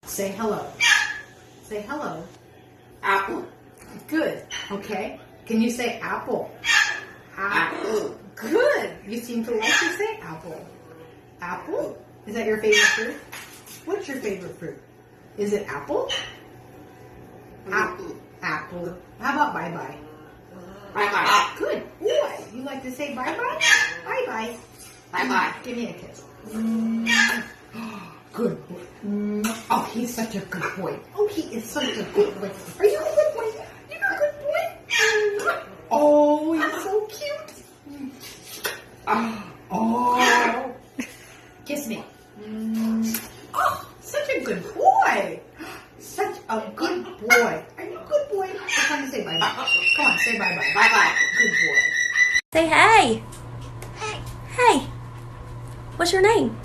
Say hello. Say hello. Apple. Good. Okay. Can you say apple? Apple. Good. You seem to like to say apple. Apple? Is that your favorite fruit? What's your favorite fruit? Is it apple? Apple. Apple. How about bye-bye? Bye-bye. Good boy. You like to say bye-bye? Bye-bye. Bye-bye. Give me a kiss. Good boy. Oh, he's such a good boy. Oh, he is such a good boy. Are you a good boy? You're a good boy? Oh, he's so cute. Oh. Kiss me. Oh, such a good boy. Such a good boy. Are you a good boy? It's time to say bye-bye. Come on, say bye-bye. Bye-bye. Good boy. Say hey. Hey. Hey. What's your name?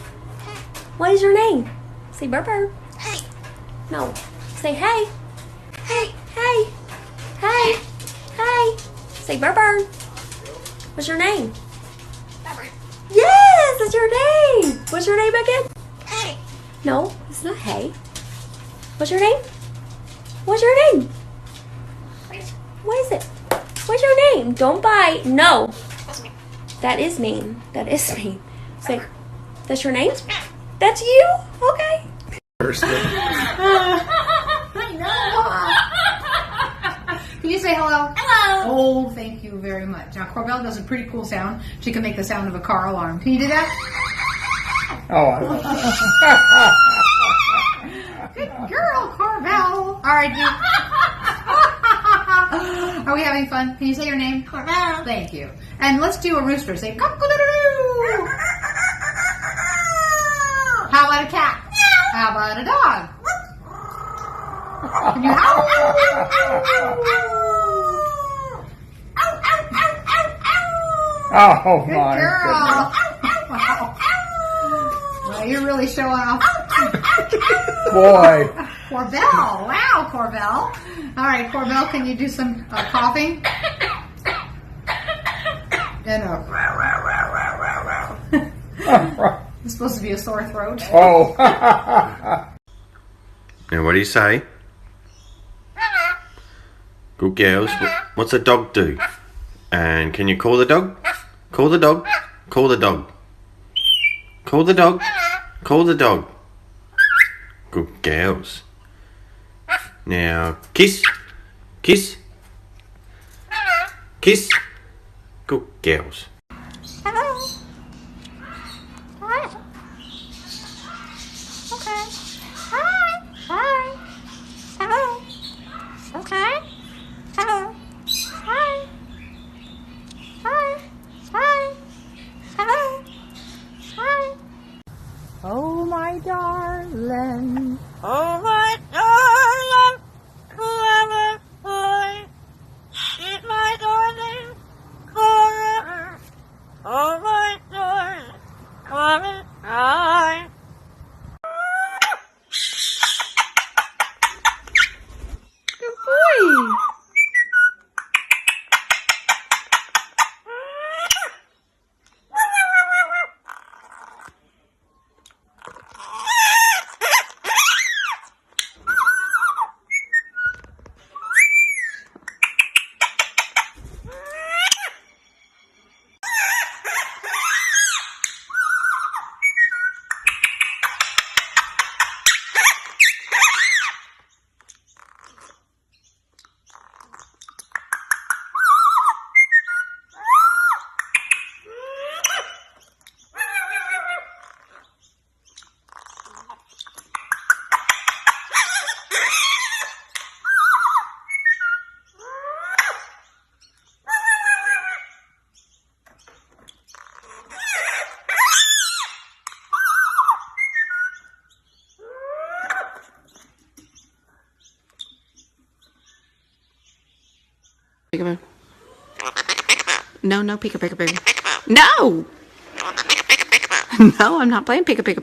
What is your name? Say burr burr. Hey. No. Say hey. Hey. Hey. Hey. Hey. Say burr burr. What's your name? Bye-bye. Yes, that's your name. What's your name again? Hey. No, it's not hey. What's your name? What's your name? What is it? What's your name? Don't bite. No. That is mean. That is mean. Say, that's your name? That's you? Okay. Can you say hello? Hello. Oh, thank you very much. Now, Corbell does a pretty cool sound. She can make the sound of a car alarm. Can you do that? Oh, Good girl, Corbell. All right, you. Are we having fun? Can you say your name? Corbell. Thank you. And let's do a rooster. Say cock-a-doodle-doo. How about a cat? How about a dog? Can you howl? oh Good my girl. Wow. Well, you're really showing off. goodness. Boy. Corbell. Wow, Corbell. All right, Corbell, can you do some coughing? And it's supposed to be a sore throat. Oh. Now, what do you say? Good girls. What's a dog do? And can you call the dog? Call the dog. Call the dog. Call the dog. Call the dog. Good girls. Now, kiss. Kiss. Kiss. Good girls. Hello. Hi. Okay. Hi. Hi. Hello. Okay. Hello. Hi. Hi. Hi. Hello. Hi. Oh, my darling. Oh my darling, clever boy, she's my darling, clever. Oh my darling, clever boy. Good boy. Peekaboo. No, peekaboo. No! No, I'm not playing peekaboo.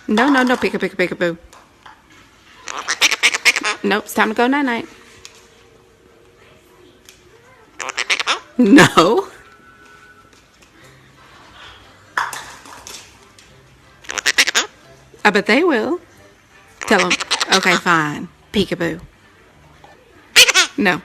No, peekaboo. Nope, it's time to go night-night. No. I bet they will. Tell them. Okay, fine. Peekaboo. No.